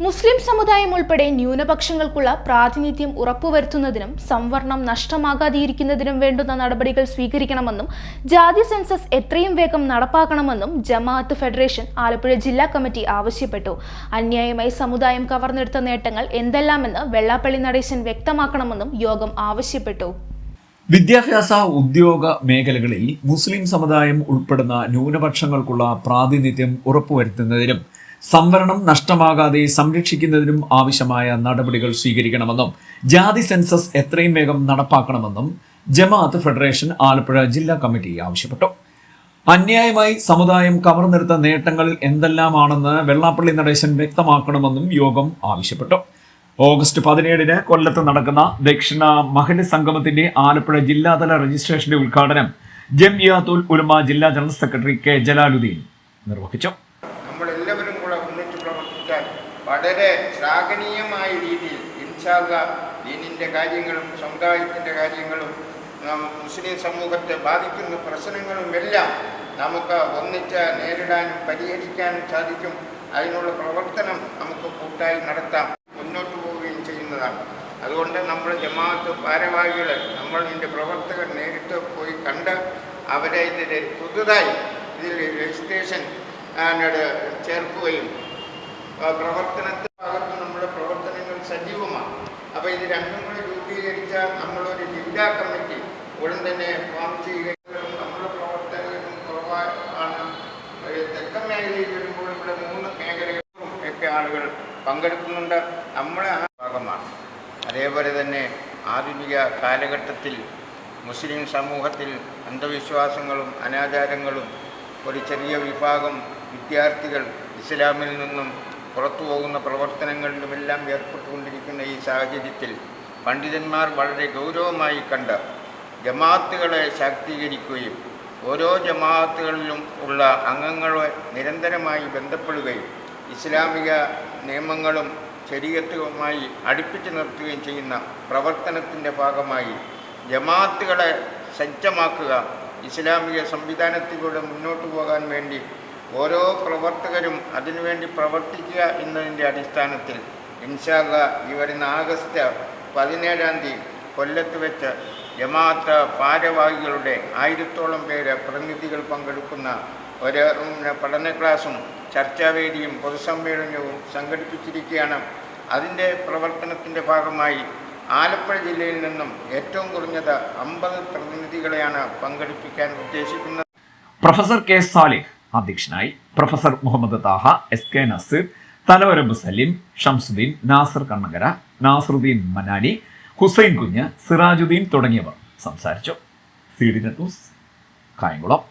മുസ്ലിം സമുദായം ഉൾപ്പെടെ ന്യൂനപക്ഷങ്ങൾക്കുള്ള പ്രാതിനിധ്യം ഉറപ്പുവരുത്തുന്നതിനും സംവരണം നഷ്ടമാകാതിരിക്കുന്നതിനും വേണ്ടുന്ന നടപടികൾ സ്വീകരിക്കണമെന്നും ജാതി സെൻസസ് എത്രയും വേഗം നടപ്പാക്കണമെന്നും ജമാഅത്ത് ഫെഡറേഷൻ ആലപ്പുഴ ജില്ലാ കമ്മിറ്റി ആവശ്യപ്പെട്ടു. അന്യായമായി സമുദായം കവർന്നെടുത്ത നേട്ടങ്ങൾ എന്തെല്ലാമെന്ന് വെള്ളാപ്പള്ളി നടേശൻ വ്യക്തമാക്കണമെന്നും യോഗം ആവശ്യപ്പെട്ടു. വിദ്യാഭ്യാസ ഉദ്യോഗ മേഖലകളിൽ മുസ്ലിം സമുദായം ഉൾപ്പെടുന്ന ന്യൂനപക്ഷങ്ങൾക്കുള്ള പ്രാതിനിധ്യം ഉറപ്പുവരുത്തുന്നതിനും സംവരണം നഷ്ടമാകാതെ സംരക്ഷിക്കുന്നതിനും ആവശ്യമായ നടപടികൾ സ്വീകരിക്കണമെന്നും ജാതി സെൻസസ് എത്രയും വേഗം നടപ്പാക്കണമെന്നും ജമാഅത്ത് ഫെഡറേഷൻ ആലപ്പുഴ ജില്ലാ കമ്മിറ്റി ആവശ്യപ്പെട്ടു. അന്യായമായി സമുദായം കവർന്നെടുത്ത നേട്ടങ്ങൾ എന്തെല്ലാമാണെന്ന് വെള്ളാപ്പള്ളി നടേശൻ വ്യക്തമാക്കണമെന്നും യോഗം ആവശ്യപ്പെട്ടു. ഓഗസ്റ്റ് 17-ന് കൊല്ലത്ത് നടക്കുന്ന ദക്ഷിണ മഹല്ല് സംഗമത്തിന്റെ ആലപ്പുഴ ജില്ലാതല രജിസ്ട്രേഷന്റെ ഉദ്ഘാടനം ജംഇയ്യത്തുൽ ഉലമ ജില്ലാ ജനറൽ സെക്രട്ടറി കെ ജലാലുദ്ദീൻ നിർവഹിച്ചു. നമ്മളെല്ലാവരും കൂടെ ഒന്നിച്ച് പ്രവർത്തിക്കാൻ വളരെ ശ്ലാഘനീയമായ രീതിയിൽ ഇൻഷാ അല്ലാഹ് ദീനിൻ്റെ കാര്യങ്ങളും സമുദായത്തിൻ്റെ കാര്യങ്ങളും മുസ്ലിം സമൂഹത്തെ ബാധിക്കുന്ന പ്രശ്നങ്ങളും എല്ലാം നമുക്ക് ഒന്നിച്ച് നേരിടാനും പരിഹരിക്കാനും സാധിക്കും. അതിനുള്ള പ്രവർത്തനം നമുക്ക് കൂട്ടായി നടത്താം, മുന്നോട്ട് പോവുകയും ചെയ്യുന്നതാണ്. അതുകൊണ്ട് നമ്മൾ ജമാഅത്ത് ഭാരവാഹികൾ, നമ്മൾ ഇതിൻ്റെ പ്രവർത്തകർ നേരിട്ട് പോയി കണ്ട് അവരെ പുതുതായി ഇതിൽ രജിസ്ട്രേഷൻ ചേർക്കുകയും പ്രവർത്തനത്തിൽ ഭാഗത്ത് നമ്മുടെ പ്രവർത്തനങ്ങൾ സജീവമാണ്. അപ്പോൾ ഇത് രണ്ടും കൂടി രൂപീകരിച്ചാൽ നമ്മളൊരു ജില്ലാ കമ്മിറ്റി ഉടൻ തന്നെ ഫോം ചെയ്യുകയും നമ്മുടെ പ്രവർത്തകരും കുറവാണ്. തെക്കൻ മേഖലയിൽ വരുമ്പോൾ ഇവിടെ 3 മേഖലകളും ഒക്കെ ആളുകൾ പങ്കെടുക്കുന്നുണ്ട്. നമ്മുടെ ആ ഭാഗമാണ്. അതേപോലെ തന്നെ ആധുനിക കാലഘട്ടത്തിൽ മുസ്ലിം സമൂഹത്തിൽ അന്ധവിശ്വാസങ്ങളും അനാചാരങ്ങളും ഒരു ചെറിയ വിഭാഗം വിദ്യാർത്ഥികൾ ഇസ്ലാമിൽ നിന്നും പുറത്തു പോകുന്ന പ്രവർത്തനങ്ങളിലുമെല്ലാം ഏർപ്പെട്ടുകൊണ്ടിരിക്കുന്ന ഈ സാഹചര്യത്തിൽ പണ്ഡിതന്മാർ വളരെ ഗൗരവമായി കണ്ട് ജമാഅത്തുകളെ ശാക്തീകരിക്കുകയും ഓരോ ജമാഅത്തുകളിലും ഉള്ള അംഗങ്ങളെ നിരന്തരമായി ബന്ധപ്പെടുകയും ഇസ്ലാമിക നിയമങ്ങളും ശരീഅത്തുമായി അടുപ്പിച്ച് നിർത്തുകയും ചെയ്യുന്ന പ്രവർത്തനത്തിൻ്റെ ഭാഗമായി ജമാഅത്തുകളെ സജ്ജമാക്കുക, ഇസ്ലാമിക സംവിധാനത്തിലൂടെ മുന്നോട്ട് പോകാൻ വേണ്ടി ഓരോ പ്രവർത്തകരും അതിനുവേണ്ടി പ്രവർത്തിക്കുക എന്നതിൻ്റെ അടിസ്ഥാനത്തിൽ ഇൻഷാ അല്ലാഹ് ഈ വരുന്ന ആഗസ്റ്റ് 17-ാം തീയതി കൊല്ലത്ത് വെച്ച് ജമാഅത്ത് ഭാരവാഹികളുടെ 1000-ഓളം പേര് പ്രതിനിധികൾ പങ്കെടുക്കുന്ന ഒരു പഠന ക്ലാസും ചർച്ചാവേദിയും പൊതുസമ്മേളനവും സംഘടിപ്പിച്ചിരിക്കുകയാണ്. അതിൻ്റെ പ്രവർത്തനത്തിൻ്റെ ഭാഗമായി ആലപ്പുഴ ജില്ലയിൽ നിന്നും ഏറ്റവും കുറഞ്ഞത് 50 പ്രതിനിധികളെയാണ് പങ്കെടുപ്പിക്കാൻ ഉദ്ദേശിക്കുന്നത്. പ്രൊഫസർ കെ സാലിഹ് അധ്യക്ഷനായി. Professor Muhammad Taha, S K Nazeer, Thalavaramp Saleem, Shamsuddin, Nasar Kannankara, Nasaruddin Manani, Hussain Kunju, Sirajuddin തുടങ്ങിയവർ സംസാരിച്ചു. C D net news, Kayamkulam.